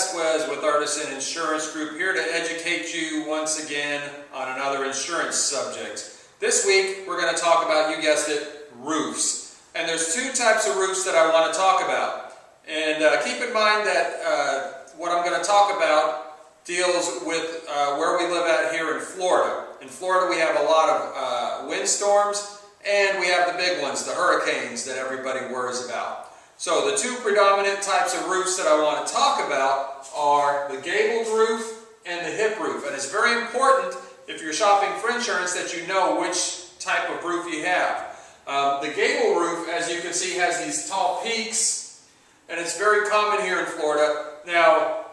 Vasquez with Artisan Insurance Group, here to educate you once again on another insurance subject. This week we're going to talk about, you guessed it, roofs. And there's two types of roofs that I want to talk about. And keep in mind that what I'm going to talk about deals with where we live at here in Florida. In Florida we have a lot of windstorms, and we have the big ones, the hurricanes that everybody worries about. So the two predominant types of roofs that I want to talk about are the gabled roof and the hip roof. And it's very important, if you're shopping for insurance, that you know which type of roof you have. The gable roof, as you can see, has these tall peaks, and it's very common here in Florida. Now,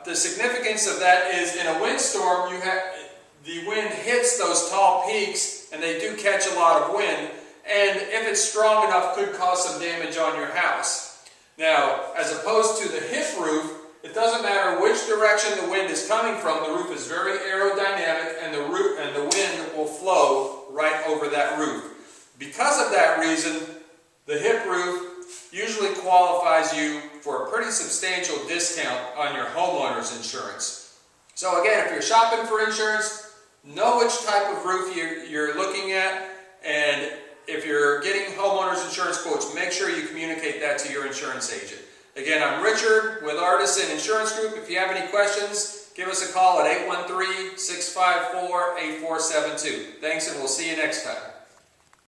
the significance of that is in a windstorm, the wind hits those tall peaks, and they do catch a lot of wind. And if it's strong enough, could cause some damage on your house. Now, as opposed to the hip roof, it doesn't matter which direction the wind is coming from, the roof is very aerodynamic, and the wind will flow right over that roof. Because of that reason, the hip roof usually qualifies you for a pretty substantial discount on your homeowner's insurance. So again, if you're shopping for insurance, know which type of roof you're looking at, and if you're getting homeowners insurance quotes, make sure you communicate that to your insurance agent. Again, I'm Richard with Artisan Insurance Group. If you have any questions, give us a call at 813-654-8472. Thanks, and we'll see you next time.